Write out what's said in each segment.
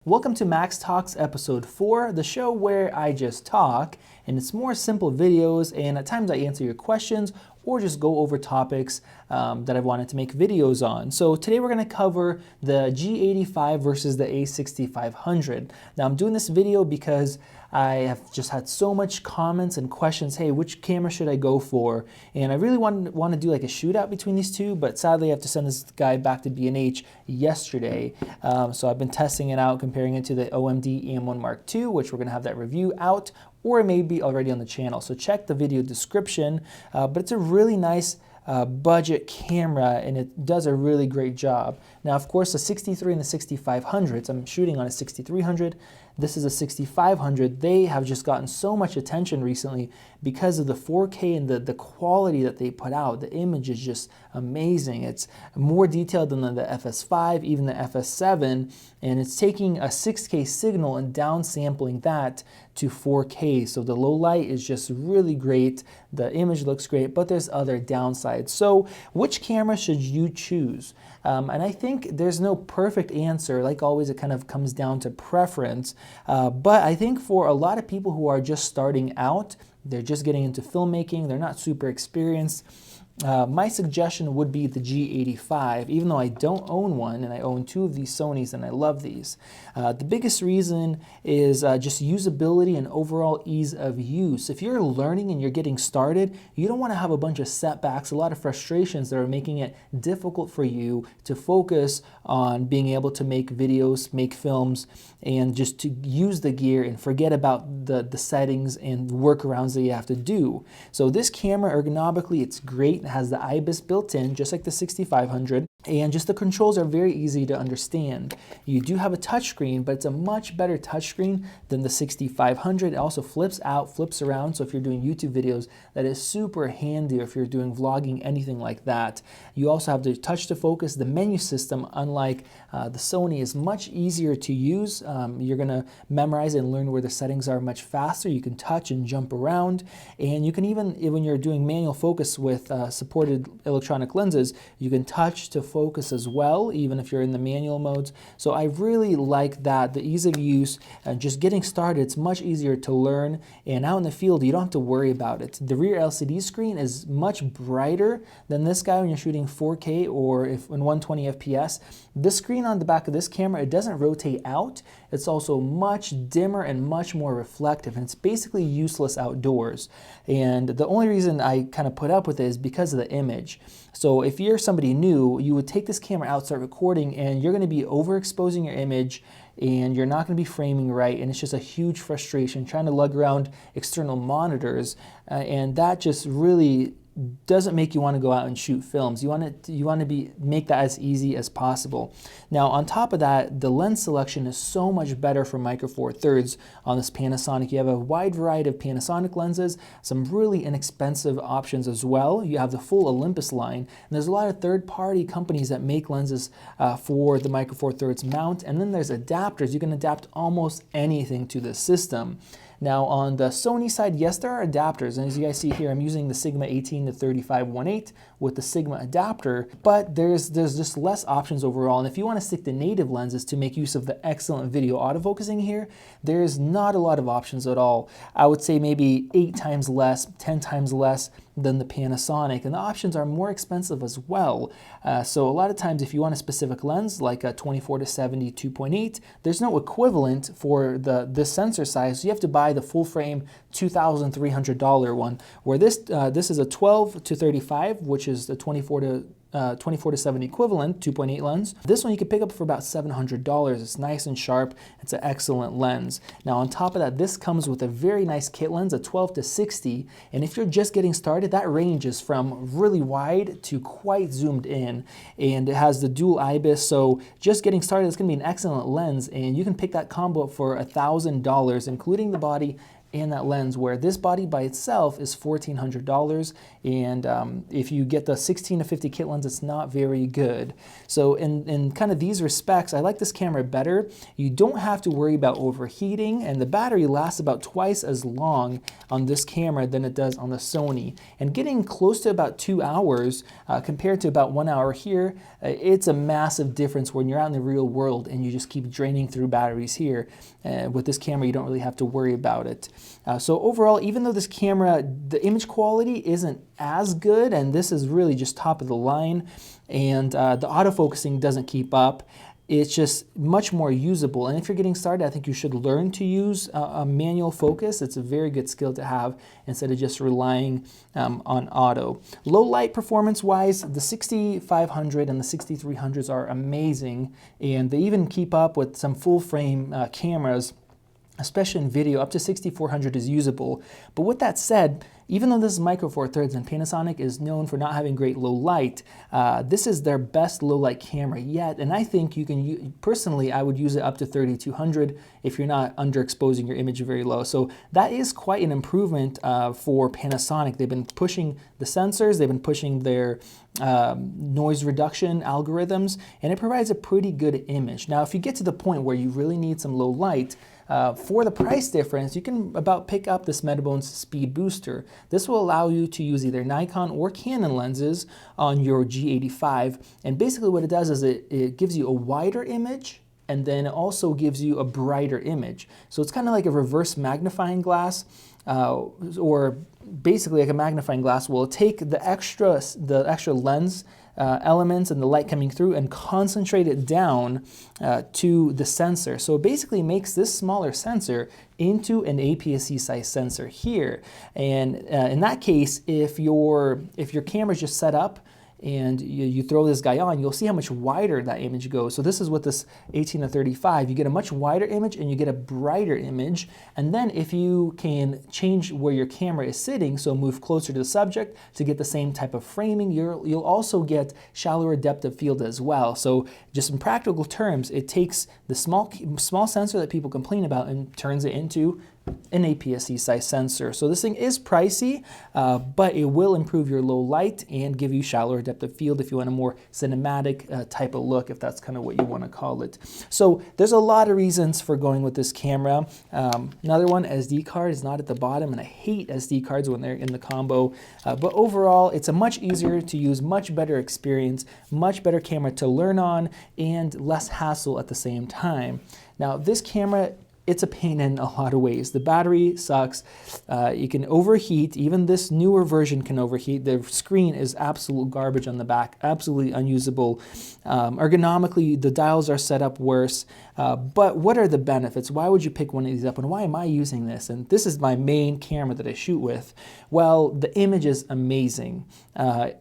Welcome to Max Talks episode 4, the show where I just talk, and it's more simple videos, and at times I answer your questions or just go over topics that I've wanted to make videos on. So today we're going to cover the G85 versus the A6500. Now I'm doing this video because I have just had so much comments and questions, hey, which camera should I go for? And I really want to do like a shootout between these two, but sadly I have to send this guy back to B&H yesterday. So I've been testing it out, comparing it to the OMD EM1 Mark II, which we're going to have that review out, or it may be already on the channel. So check the video description, but it's a really nice budget camera, and it does a really great job. Now, of course, the 63 and the 6500s, I'm shooting on a 6300. This is a 6500. They have just gotten so much attention recently because of the 4K and the quality that they put out. The image is just amazing. It's more detailed than the FS5, even the FS7, and it's taking a 6K signal and downsampling that to 4K. So the low light is just really great. The image looks great, but there's other downsides. So which camera should you choose? And I think there's no perfect answer. Like always, it kind of comes down to preference. But I think for a lot of people who are just starting out, they're just getting into filmmaking, they're not super experienced, my suggestion would be the G85, even though I don't own one, and I own two of these Sonys and I love these. The biggest reason is just usability and overall ease of use. If you're learning and you're getting started, you don't want to have a bunch of setbacks, a lot of frustrations that are making it difficult for you to focus on being able to make videos, make films, and just to use the gear and forget about the settings and workarounds that you have to do. So this camera, ergonomically, it's great. It has the IBIS built in, just like the 6500, and just the controls are very easy to understand. You do have a touchscreen, but it's a much better touchscreen than the 6500. It also flips out, flips around, so if you're doing YouTube videos, that is super handy, or if you're doing vlogging, anything like that. You also have the touch to focus. The menu system, unlike the Sony, is much easier to use. You're going to memorize and learn where the settings are much faster. You can touch and jump around, and you can even, when you're doing manual focus with supported electronic lenses, you can touch to focus as well, even if you're in the manual modes. So I really like that, the ease of use, and just getting started, it's much easier to learn, and out in the field, you don't have to worry about it. The rear LCD screen is much brighter than this guy when you're shooting 4K or if in 120 FPS. The screen on the back of this camera, it doesn't rotate out. It's also much dimmer and much more reflective, and it's basically useless outdoors. And the only reason I kind of put up with it is because of the image. So if you're somebody new, you would take this camera out, start recording, and you're going to be overexposing your image, and you're not going to be framing right, and it's just a huge frustration trying to lug around external monitors, and that just really doesn't make you want to go out and shoot films. You want to make that as easy as possible. Now, on top of that, the lens selection is so much better for Micro Four Thirds on this Panasonic. You have a wide variety of Panasonic lenses, some really inexpensive options as well. You have the full Olympus line, and there's a lot of third-party companies that make lenses for the Micro Four Thirds mount, and then there's adapters. You can adapt almost anything to the system. Now on the Sony side, yes, there are adapters, and as you guys see here, I'm using the Sigma 18 to 35-1.8 with the Sigma adapter, but there's just less options overall. And if you want to stick to native lenses to make use of the excellent video autofocusing here, there's not a lot of options at all. I would say maybe 8 times less, 10 times less than the Panasonic, and the options are more expensive as well. So a lot of times if you want a specific lens like a 24 to 70 2.8, there's no equivalent for this sensor size, so you have to buy the full frame $2,300 one, where this is a 12 to 35, which is the 24 to 70 equivalent 2.8 lens. This one you can pick up for about $700. It's nice and sharp. It's an excellent lens. Now on top of that, this comes with a very nice kit lens, a 12 to 60, and if you're just getting started, that range is from really wide to quite zoomed in, and it has the dual IBIS, so just getting started, it's going to be an excellent lens, and you can pick that combo up for $1,000, including the body and that lens, where this body by itself is $1,400, and if you get the 16 to 50 kit lens, it's not very good. So in kind of these respects, I like this camera better. You don't have to worry about overheating, and the battery lasts about twice as long on this camera than it does on the Sony, and getting close to about 2 hours compared to about 1 hour here. It's a massive difference when you're out in the real world and you just keep draining through batteries here. With this camera, you don't really have to worry about it. So overall, even though this camera, the image quality isn't as good, and this is really just top of the line, and the autofocusing doesn't keep up, it's just much more usable. And if you're getting started, I think you should learn to use a manual focus. It's a very good skill to have instead of just relying on auto. Low light performance wise, the 6500 and the 6300s are amazing, and they even keep up with some full frame cameras, especially in video. Up to 6400 is usable. But with that said, even though this is Micro Four Thirds and Panasonic is known for not having great low light, this is their best low light camera yet. And I think you can, personally, I would use it up to 3200 if you're not underexposing your image very low. So that is quite an improvement for Panasonic. They've been pushing the sensors, they've been pushing their noise reduction algorithms, and it provides a pretty good image. Now, if you get to the point where you really need some low light, for the price difference, you can about pick up this Metabones Speed Booster. This will allow you to use either Nikon or Canon lenses on your G85, and basically what it does is it gives you a wider image, and then it also gives you a brighter image. So it's kind of like a reverse magnifying glass, or basically like a magnifying glass will take the extra lens elements and the light coming through and concentrate it down to the sensor. So it basically makes this smaller sensor into an APS-C size sensor here. And in that case, if your camera is just set up and you throw this guy on, you'll see how much wider that image goes. So this is with this 18 to 35. You get a much wider image and you get a brighter image. And then if you can change where your camera is sitting, so move closer to the subject to get the same type of framing, you'll also get shallower depth of field as well. So just in practical terms, it takes the small sensor that people complain about and turns it into an APS-C size sensor. So this thing is pricey, but it will improve your low light and give you shallower depth of field if you want a more cinematic type of look, if that's kind of what you want to call it. So there's a lot of reasons for going with this camera. Another one, SD card is not at the bottom, and I hate SD cards when they're in the combo. But overall, it's a much easier to use, much better experience, much better camera to learn on, and less hassle at the same time. Now, this camera, it's a pain in a lot of ways. The battery sucks. You can overheat. Even this newer version can overheat. The screen is absolute garbage on the back, absolutely unusable. Ergonomically, the dials are set up worse. But what are the benefits? Why would you pick one of these up, and why am I using this? And this is my main camera that I shoot with. Well, the image is amazing.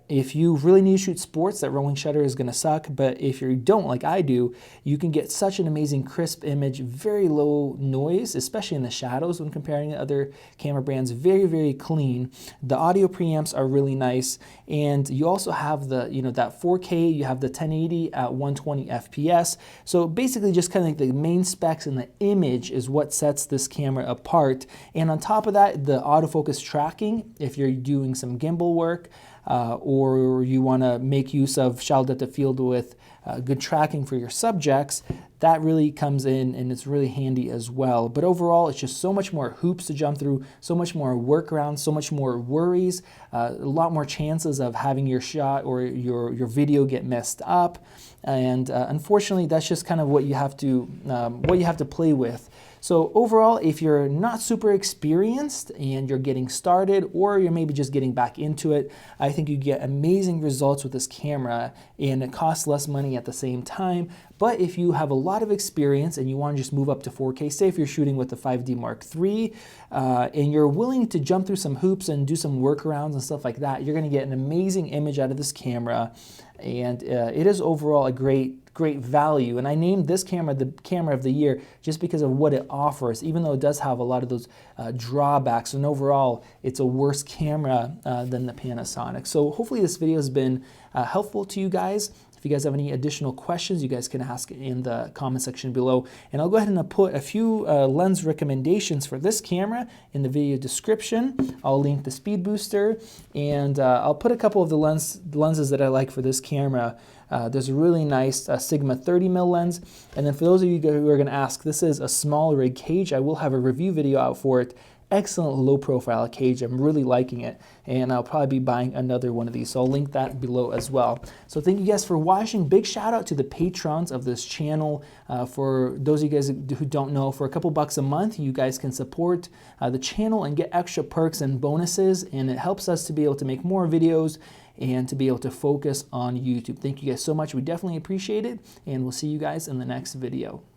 If you really need to shoot sports, that rolling shutter is going to suck. But if you don't, like I do, you can get such an amazing crisp image, very low noise, especially in the shadows when comparing to other camera brands. Very, very clean. The audio preamps are really nice, and you also have the, that 4K. You have the 1080 at 120 FPS. So basically, just kind of like the main specs, and the image is what sets this camera apart. And on top of that, the autofocus tracking, if you're doing some gimbal work, or you want to make use of shallow depth of field with good tracking for your subjects, that really comes in, and it's really handy as well. But overall, it's just so much more hoops to jump through, so much more workarounds, so much more worries, a lot more chances of having your shot or your video get messed up. And unfortunately, that's just kind of what you have to play with. So overall, if you're not super experienced and you're getting started, or you're maybe just getting back into it, I think you get amazing results with this camera, and it costs less money at the same time. But if you have a lot of experience and you want to just move up to 4K, say if you're shooting with the 5D Mark III, and you're willing to jump through some hoops and do some workarounds and stuff like that, you're going to get an amazing image out of this camera. And it is overall a great value. And I named this camera the camera of the year just because of what it offers, even though it does have a lot of those drawbacks. And overall, it's a worse camera than the Panasonic. So hopefully this video has been helpful to you guys. If you guys have any additional questions, you guys can ask in the comment section below. And I'll go ahead and put a few lens recommendations for this camera in the video description. I'll link the speed booster, and I'll put a couple of the lenses that I like for this camera. There's a really nice Sigma 30mm lens. And then for those of you who are going to ask, this is a small rig cage. I will have a review video out for it. Excellent low profile cage. I'm really liking it, and I'll probably be buying another one of these, so I'll link that below as well. So thank you guys for watching. Big shout out to the patrons of this channel. For those of you guys who don't know, for a couple bucks a month you guys can support the channel and get extra perks and bonuses, and it helps us to be able to make more videos and to be able to focus on YouTube. Thank you guys so much. We definitely appreciate it, and we'll see you guys in the next video.